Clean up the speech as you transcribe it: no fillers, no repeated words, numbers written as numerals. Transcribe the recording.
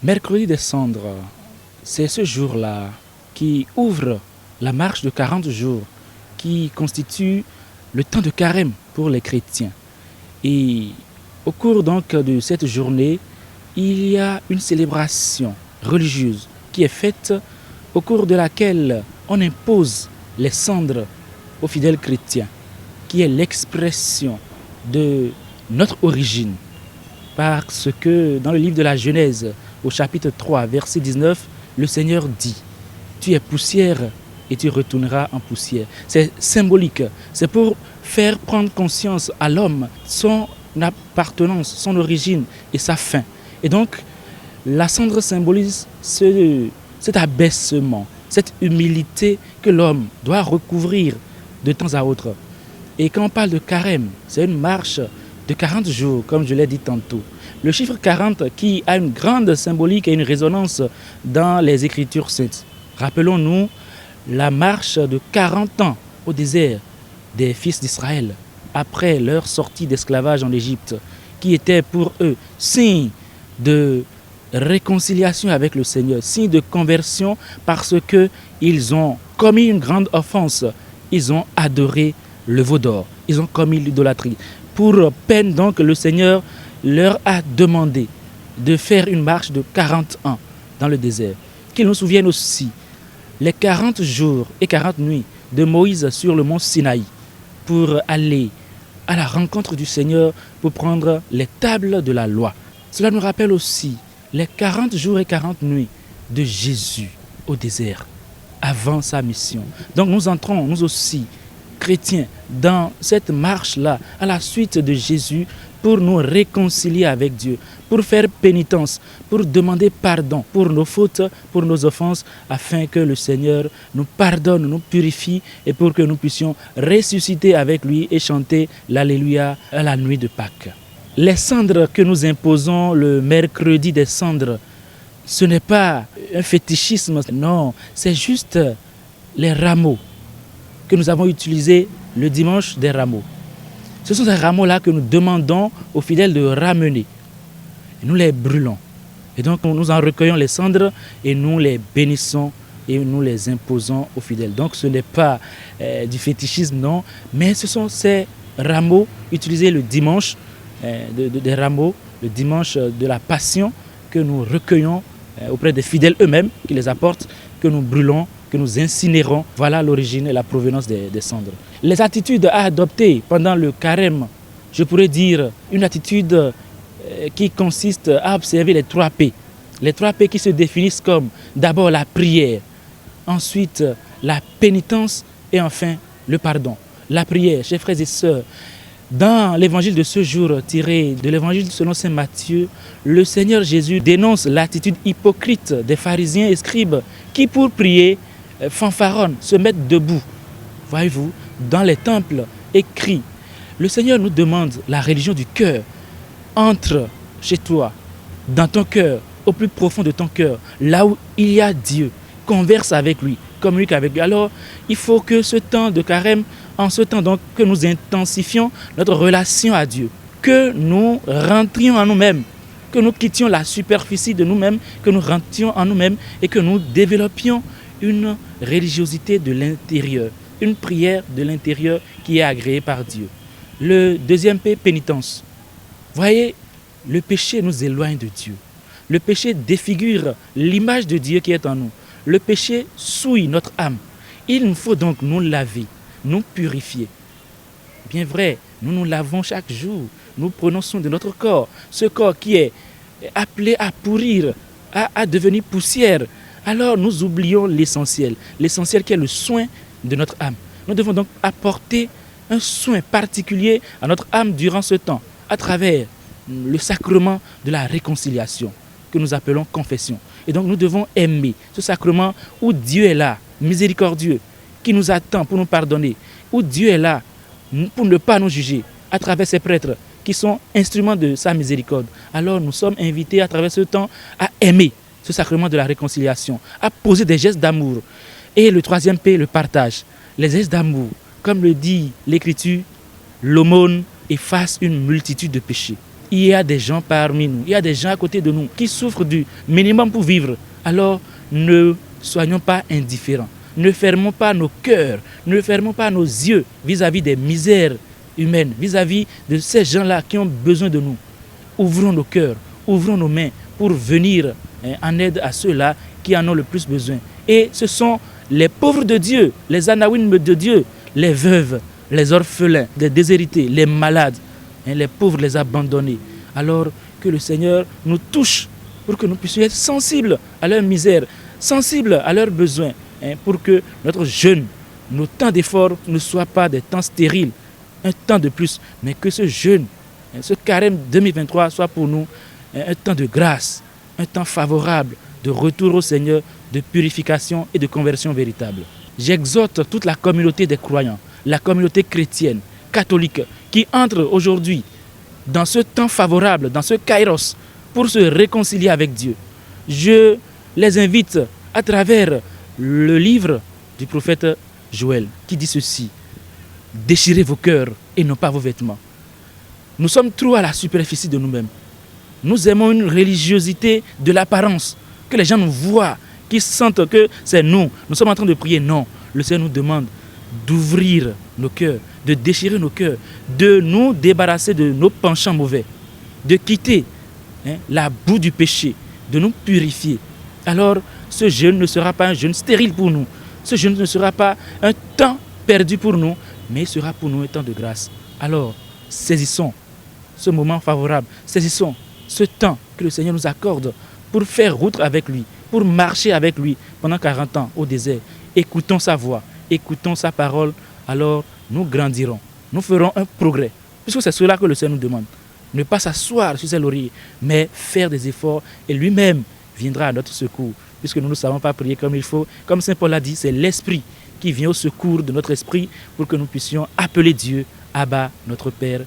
Mercredi des cendres, c'est ce jour-là qui ouvre la marche de 40 jours, qui constitue le temps de carême pour les chrétiens. Et au cours donc de cette journée, il y a une célébration religieuse qui est faite, au cours de laquelle on impose les cendres aux fidèles chrétiens, qui est l'expression de notre origine. Parce que dans le livre de la Genèse, au chapitre 3, verset 19, le Seigneur dit « Tu es poussière et tu retourneras en poussière ». C'est symbolique, c'est pour faire prendre conscience à l'homme son appartenance, son origine et sa fin. Et donc, la cendre symbolise cet abaissement, cette humilité que l'homme doit recouvrir de temps à autre. Et quand on parle de carême, c'est une marche de 40 jours, comme je l'ai dit tantôt. Le chiffre 40 qui a une grande symbolique et une résonance dans les Écritures saintes. Rappelons-nous la marche de 40 ans au désert des fils d'Israël, après leur sortie d'esclavage en Égypte, qui était pour eux signe de réconciliation avec le Seigneur, signe de conversion parce qu'ils ont commis une grande offense, ils ont adoré le veau d'or, ils ont commis l'idolâtrie. Pour peine donc, le Seigneur leur a demandé de faire une marche de 40 ans dans le désert. Qu'ils nous souviennent aussi les 40 jours et 40 nuits de Moïse sur le mont Sinaï pour aller à la rencontre du Seigneur pour prendre les tables de la loi. Cela nous rappelle aussi les 40 jours et 40 nuits de Jésus au désert avant sa mission. Donc nous entrons, nous aussi, chrétiens, dans cette marche-là, à la suite de Jésus, pour nous réconcilier avec Dieu, pour faire pénitence, pour demander pardon pour nos fautes, pour nos offenses, afin que le Seigneur nous pardonne, nous purifie et pour que nous puissions ressusciter avec lui et chanter l'Alléluia à la nuit de Pâques. Les cendres que nous imposons le mercredi des cendres, ce n'est pas un fétichisme, non, c'est juste les rameaux que nous avons utilisés le dimanche des rameaux. Ce sont ces rameaux-là que nous demandons aux fidèles de ramener. Et nous les brûlons. Et donc nous en recueillons les cendres et nous les bénissons et nous les imposons aux fidèles. Donc ce n'est pas du fétichisme, non, mais ce sont ces rameaux utilisés le dimanche, des rameaux, le dimanche de la Passion, que nous recueillons auprès des fidèles eux-mêmes qui les apportent, que nous brûlons, que nous incinérons. Voilà l'origine et la provenance des cendres. Les attitudes à adopter pendant le carême, je pourrais dire une attitude qui consiste à observer les 3 P. Les 3 P qui se définissent comme d'abord la prière, ensuite la pénitence et enfin le pardon. La prière, chers frères et sœurs, dans l'évangile de ce jour tiré de l'évangile selon saint Matthieu, le Seigneur Jésus dénonce l'attitude hypocrite des pharisiens et scribes qui pour prier fanfaronnent, se mettent debout, voyez-vous, dans les temples et crient. Le Seigneur nous demande la religion du cœur. Entre chez toi, dans ton cœur, au plus profond de ton cœur, là où il y a Dieu, converse avec lui, communique avec lui. Alors, il faut que ce temps de carême, en ce temps donc que nous intensifions notre relation à Dieu, que nous rentrions en nous-mêmes, que nous quittions la superficie de nous-mêmes, que nous rentrions en nous-mêmes et que nous développions une religiosité de l'intérieur, une prière de l'intérieur qui est agréée par Dieu. Le deuxième P, pénitence. Voyez, le péché nous éloigne de Dieu. Le péché défigure l'image de Dieu qui est en nous. Le péché souille notre âme. Il nous faut donc nous laver, nous purifier. Bien vrai, nous nous lavons chaque jour. Nous prenons soin de notre corps. Ce corps qui est appelé à pourrir, à devenir poussière. Alors nous oublions l'essentiel qui est le soin de notre âme. Nous devons donc apporter un soin particulier à notre âme durant ce temps, à travers le sacrement de la réconciliation, que nous appelons confession. Et donc nous devons aimer ce sacrement où Dieu est là, miséricordieux, qui nous attend pour nous pardonner, où Dieu est là pour ne pas nous juger, à travers ces prêtres qui sont instruments de sa miséricorde. Alors nous sommes invités à travers ce temps à aimer ce sacrement de la réconciliation, à poser des gestes d'amour. Et le troisième P, le partage. Les gestes d'amour, comme le dit l'Écriture, l'aumône efface une multitude de péchés. il y a des gens parmi nous, il y a des gens à côté de nous qui souffrent du minimum pour vivre. Alors ne soyons pas indifférents. Ne fermons pas nos cœurs, ne fermons pas nos yeux vis-à-vis des misères humaines, vis-à-vis de ces gens-là qui ont besoin de nous. Ouvrons nos cœurs, ouvrons nos mains pour venir en aide à ceux-là qui en ont le plus besoin. Et ce sont les pauvres de Dieu, les anawim de Dieu, les veuves, les orphelins, les déshérités, les malades, les pauvres, les abandonnés. Alors que le Seigneur nous touche pour que nous puissions être sensibles à leur misère, sensibles à leurs besoins, pour que notre jeûne, nos temps d'effort ne soient pas des temps stériles, un temps de plus, mais que ce jeûne, ce carême 2023 soit pour nous un temps de grâce, un temps favorable de retour au Seigneur, de purification et de conversion véritable. J'exhorte toute la communauté des croyants, la communauté chrétienne, catholique, qui entre aujourd'hui dans ce temps favorable, dans ce kairos, pour se réconcilier avec Dieu. Je les invite à travers le livre du prophète Joël qui dit ceci: déchirez vos cœurs et non pas vos vêtements. Nous sommes trop à la superficie de nous-mêmes. Nous aimons une religiosité de l'apparence, que les gens nous voient, qu'ils sentent que c'est nous. Nous sommes en train de prier. Non, le Seigneur nous demande d'ouvrir nos cœurs, de déchirer nos cœurs, de nous débarrasser de nos penchants mauvais, de quitter la boue du péché, de nous purifier. Alors, ce jeûne ne sera pas un jeûne stérile pour nous. Ce jeûne ne sera pas un temps perdu pour nous, mais il sera pour nous un temps de grâce. Alors, saisissons ce moment favorable, saisissons ce temps que le Seigneur nous accorde pour faire route avec lui, pour marcher avec lui pendant 40 ans au désert. Écoutons sa voix, écoutons sa parole, alors nous grandirons, nous ferons un progrès. Puisque c'est cela que le Seigneur nous demande. Ne pas s'asseoir sur ses lauriers, mais faire des efforts et lui-même viendra à notre secours. Puisque nous ne savons pas prier comme il faut. Comme Saint Paul l'a dit, c'est l'Esprit qui vient au secours de notre esprit pour que nous puissions appeler Dieu, Abba, notre Père.